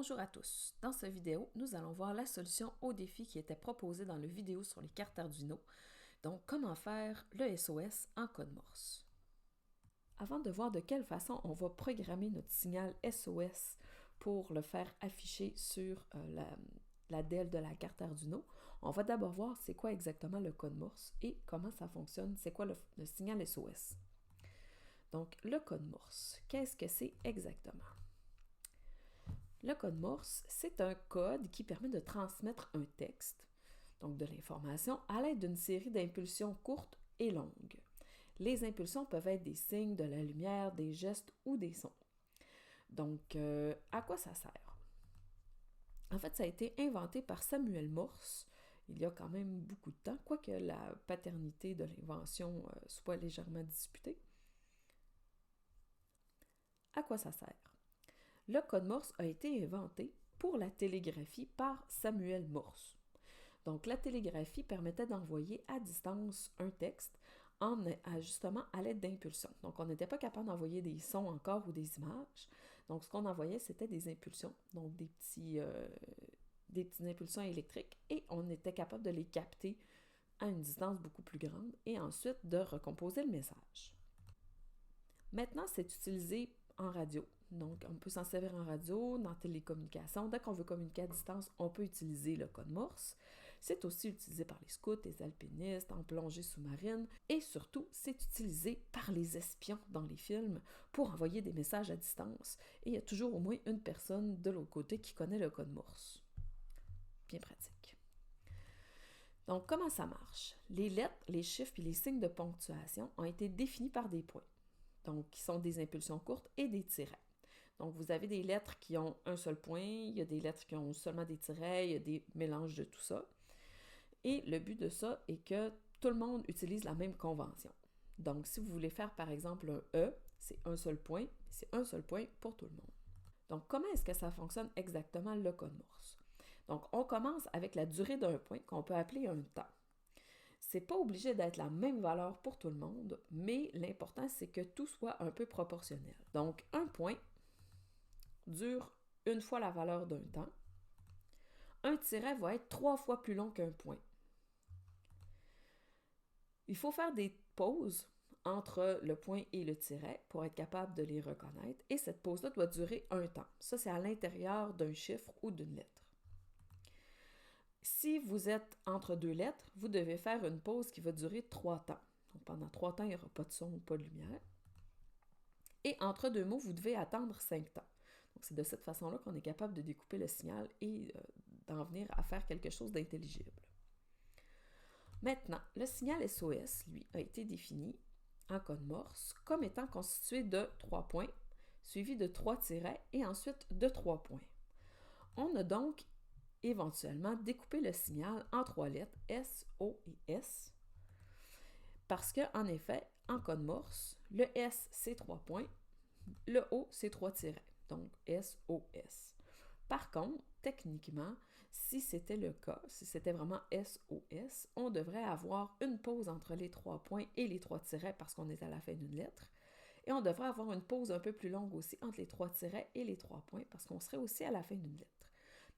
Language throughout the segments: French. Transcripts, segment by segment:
Bonjour à tous. Dans cette vidéo, nous allons voir la solution au défi qui était proposé dans la vidéo sur les cartes Arduino. Donc, comment faire le SOS en code Morse. Avant de voir de quelle façon on va programmer notre signal SOS pour le faire afficher sur la DEL de la carte Arduino, on va d'abord voir c'est quoi exactement le code Morse et comment ça fonctionne, c'est quoi le signal SOS. Donc, le code Morse, qu'est-ce que c'est exactement? Le code Morse, c'est un code qui permet de transmettre un texte, donc de l'information, à l'aide d'une série d'impulsions courtes et longues. Les impulsions peuvent être des signes, de la lumière, des gestes ou des sons. Donc, à quoi ça sert? En fait, ça a été inventé par Samuel Morse il y a quand même beaucoup de temps, quoique la paternité de l'invention soit légèrement disputée. À quoi ça sert? Le code Morse a été inventé pour la télégraphie par Samuel Morse. Donc, la télégraphie permettait d'envoyer à distance un texte justement à l'aide d'impulsions. Donc, on n'était pas capable d'envoyer des sons encore ou des images. Donc, ce qu'on envoyait, c'était des impulsions, donc des petites impulsions électriques, et on était capable de les capter à une distance beaucoup plus grande et ensuite de recomposer le message. Maintenant, c'est utilisé en radio. Donc, on peut s'en servir en radio, dans télécommunications. Dès qu'on veut communiquer à distance, on peut utiliser le code Morse. C'est aussi utilisé par les scouts, les alpinistes, en plongée sous-marine. Et surtout, c'est utilisé par les espions dans les films pour envoyer des messages à distance. Et il y a toujours au moins une personne de l'autre côté qui connaît le code Morse. Bien pratique. Donc, comment ça marche? Les lettres, les chiffres et les signes de ponctuation ont été définis par des points. Donc, qui sont des impulsions courtes et des tirets. Donc, vous avez des lettres qui ont un seul point, il y a des lettres qui ont seulement des tirets, il y a des mélanges de tout ça. Et le but de ça est que tout le monde utilise la même convention. Donc, si vous voulez faire, par exemple, un E, c'est un seul point, c'est un seul point pour tout le monde. Donc, comment est-ce que ça fonctionne exactement le code Morse? Donc, on commence avec la durée d'un point qu'on peut appeler un temps. C'est pas obligé d'être la même valeur pour tout le monde, mais l'important, c'est que tout soit un peu proportionnel. Donc, un point dure une fois la valeur d'un temps. Un tiret va être 3 fois plus long qu'un point. Il faut faire des pauses entre le point et le tiret pour être capable de les reconnaître, et cette pause-là doit durer un temps. Ça, c'est à l'intérieur d'un chiffre ou d'une lettre. Si vous êtes entre deux lettres, vous devez faire une pause qui va durer 3 temps. Donc, pendant 3 temps, il n'y aura pas de son ou pas de lumière. Et entre deux mots, vous devez attendre 5 temps. Donc, c'est de cette façon-là qu'on est capable de découper le signal et d'en venir à faire quelque chose d'intelligible. Maintenant, le signal SOS, lui, a été défini en code Morse comme étant constitué de 3 points, suivi de 3 tirets et ensuite de 3 points. On a donc éventuellement découpé le signal en 3 lettres, S, O et S, parce qu'en effet, en code Morse, le S, c'est 3 points, le O, c'est 3 tirets, donc SOS. Par contre, techniquement, si c'était le cas, si c'était vraiment SOS, on devrait avoir une pause entre les 3 points et les 3 tirets parce qu'on est à la fin d'une lettre. Et on devrait avoir une pause un peu plus longue aussi entre les 3 tirets et les 3 points parce qu'on serait aussi à la fin d'une lettre.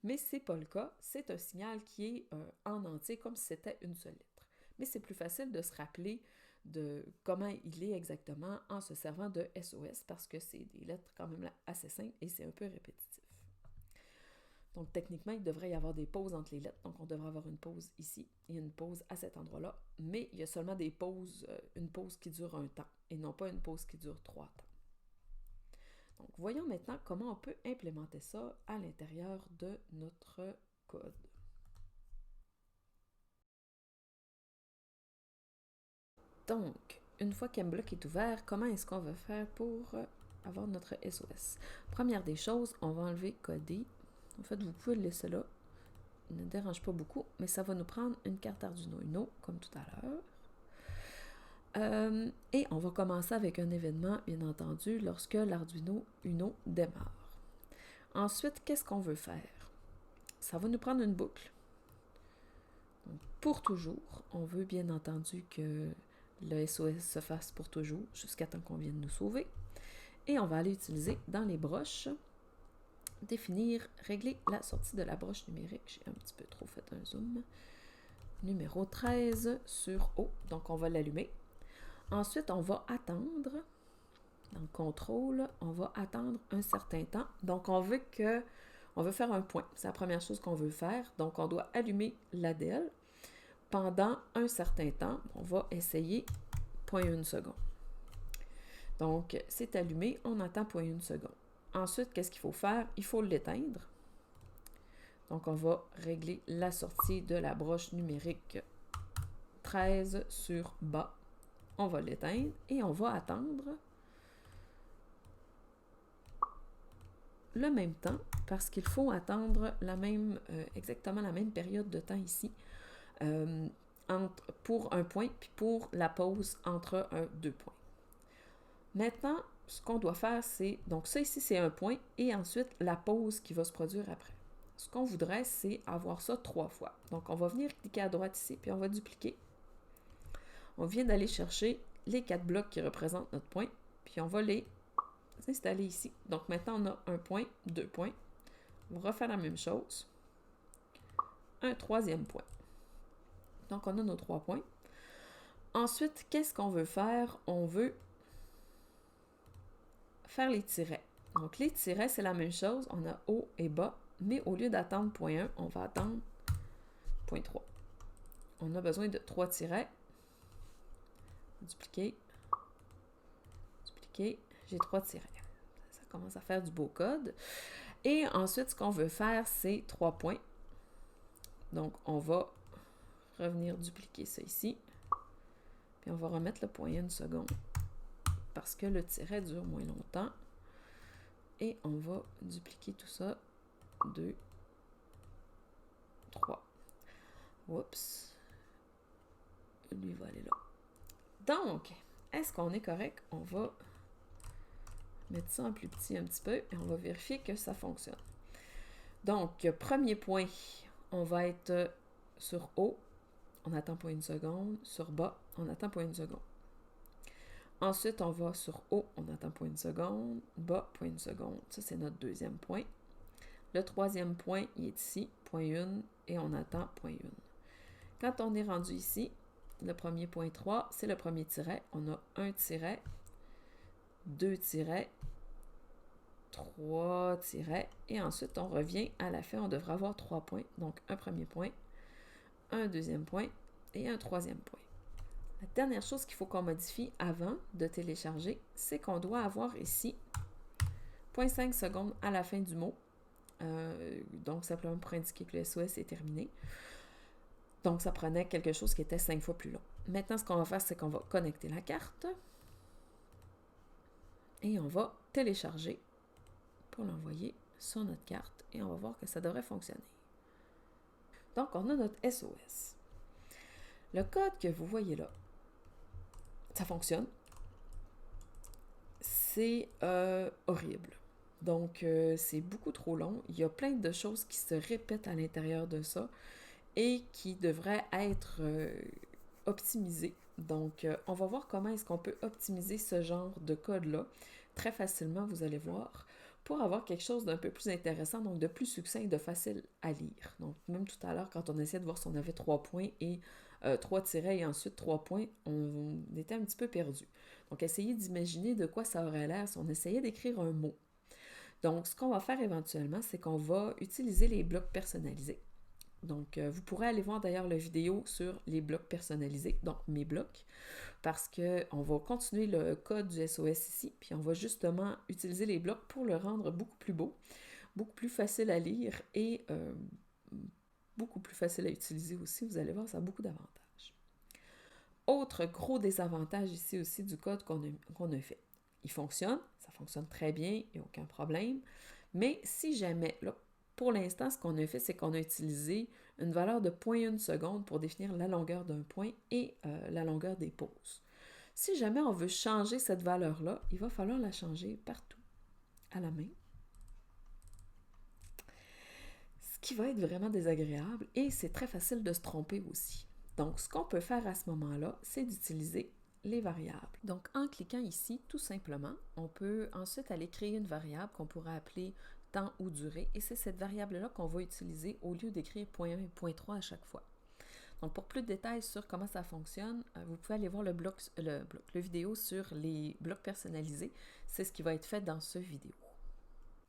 Mais ce n'est pas le cas, c'est un signal qui est en entier comme si c'était une seule lettre. Mais c'est plus facile de se rappeler de comment il est exactement en se servant de SOS parce que c'est des lettres quand même assez simples et c'est un peu répétitif. Donc techniquement, il devrait y avoir des pauses entre les lettres, donc on devrait avoir une pause ici et une pause à cet endroit-là, mais il y a seulement des pauses, une pause qui dure un temps et non pas une pause qui dure 3 temps. Donc, voyons maintenant comment on peut implémenter ça à l'intérieur de notre code. Donc, une fois qu'MBlock est ouvert, comment est-ce qu'on va faire pour avoir notre SOS? Première des choses, on va enlever coder. En fait, vous pouvez le laisser là. Il ne dérange pas beaucoup, mais ça va nous prendre une carte Arduino Uno, comme tout à l'heure. Et on va commencer avec un événement, bien entendu, lorsque l'Arduino Uno démarre. Ensuite, qu'est-ce qu'on veut faire? Ça va nous prendre une boucle. Donc, pour toujours, on veut bien entendu que le SOS se fasse pour toujours, jusqu'à temps qu'on vienne nous sauver. Et on va aller utiliser dans les broches définir, régler la sortie de la broche numérique. J'ai un petit peu trop fait un zoom. Numéro 13 sur O. Donc, on va l'allumer. Ensuite, on va attendre. Dans le contrôle, on va attendre un certain temps. Donc, on veut faire un point. C'est la première chose qu'on veut faire. Donc, on doit allumer l'ADL pendant un certain temps. On va essayer 0,1 seconde. Donc, c'est allumé, on attend 0,1 seconde. Ensuite, qu'est-ce qu'il faut faire? Il faut l'éteindre. Donc, on va régler la sortie de la broche numérique 13 sur bas. On va l'éteindre et on va attendre le même temps parce qu'il faut attendre exactement la même période de temps ici pour un point puis pour la pause entre deux points. Maintenant, ce qu'on doit faire, c'est, donc ça ici, c'est un point, et ensuite la pause qui va se produire après. Ce qu'on voudrait, c'est avoir ça 3 fois. Donc, on va venir cliquer à droite ici, puis on va dupliquer. On vient d'aller chercher les 4 blocs qui représentent notre point, puis on va les installer ici. Donc, maintenant, on a un point, 2 points. On va refaire la même chose. Un 3e point. Donc, on a nos 3 points. Ensuite, qu'est-ce qu'on veut faire? On veut faire les tirets. Donc, les tirets, c'est la même chose. On a haut et bas, mais au lieu d'attendre 0,1, on va attendre 0,3. On a besoin de 3 tirets. Dupliquer. Dupliquer. J'ai 3 tirets. Ça commence à faire du beau code. Et ensuite, ce qu'on veut faire, c'est 3 points. Donc, on va revenir dupliquer ça ici. Puis, on va remettre le 0,1 seconde parce que le tiret dure moins longtemps. Et on va dupliquer tout ça. 2, 3. Oups. Lui va aller là. Donc, est-ce qu'on est correct? On va mettre ça en plus petit un petit peu et on va vérifier que ça fonctionne. Donc, premier point, on va être sur haut. On attend 0,1 seconde. Sur bas, on attend 0,1 seconde. Ensuite, on va sur haut, on attend 0,1 seconde. Bas, 0,1 seconde. Ça, c'est notre 2e point. Le 3e point, il est ici, 0,1, et on attend 0,1. Quand on est rendu ici, le premier point 3, c'est le premier tiret. On a un tiret, 2 tirets, 3 tirets, et ensuite on revient à la fin, on devrait avoir 3 points. Donc un premier point, un 2e point et un 3e point. La dernière chose qu'il faut qu'on modifie avant de télécharger, c'est qu'on doit avoir ici 0,5 secondes à la fin du mot. Donc simplement pour indiquer que le SOS est terminé. Donc ça prenait quelque chose qui était 5 fois plus long. Maintenant, ce qu'on va faire, c'est qu'on va connecter la carte et on va télécharger pour l'envoyer sur notre carte et on va voir que ça devrait fonctionner. Donc, on a notre SOS. Le code que vous voyez là, ça fonctionne. C'est horrible. Donc, c'est beaucoup trop long. Il y a plein de choses qui se répètent à l'intérieur de ça et qui devraient être optimisées. Donc, on va voir comment est-ce qu'on peut optimiser ce genre de code-là très facilement, vous allez voir, pour avoir quelque chose d'un peu plus intéressant, donc de plus succinct et de facile à lire. Donc, même tout à l'heure, quand on essayait de voir si on avait 3 points et 3 tirets et ensuite 3 points, on était un petit peu perdu. Donc, essayez d'imaginer de quoi ça aurait l'air si on essayait d'écrire un mot. Donc, ce qu'on va faire éventuellement, c'est qu'on va utiliser les blocs personnalisés. Donc, vous pourrez aller voir d'ailleurs la vidéo sur les blocs personnalisés, donc mes blocs, parce qu'on va continuer le code du SOS ici, puis on va justement utiliser les blocs pour le rendre beaucoup plus beau, beaucoup plus facile à lire et beaucoup plus facile à utiliser aussi. Vous allez voir, ça a beaucoup d'avantages. Autre gros désavantage ici aussi du code qu'on a fait. Il fonctionne, ça fonctionne très bien, il n'y a aucun problème, mais si jamais, là, pour l'instant, ce qu'on a fait, c'est qu'on a utilisé une valeur de 0,1 seconde pour définir la longueur d'un point et la longueur des pauses. Si jamais on veut changer cette valeur-là, il va falloir la changer partout, à la main. Ce qui va être vraiment désagréable et c'est très facile de se tromper aussi. Donc, ce qu'on peut faire à ce moment-là, c'est d'utiliser les variables. Donc, en cliquant ici, tout simplement, on peut ensuite aller créer une variable qu'on pourrait appeler temps ou durée, et c'est cette variable-là qu'on va utiliser au lieu d'écrire .1 et .3 à chaque fois. Donc, pour plus de détails sur comment ça fonctionne, vous pouvez aller voir le vidéo sur les blocs personnalisés. C'est ce qui va être fait dans ce vidéo.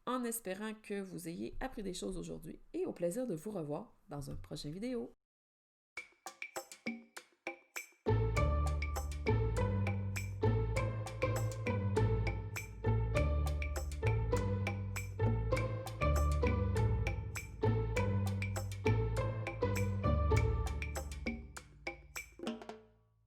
En espérant que vous ayez appris des choses aujourd'hui et au plaisir de vous revoir dans un prochain vidéo.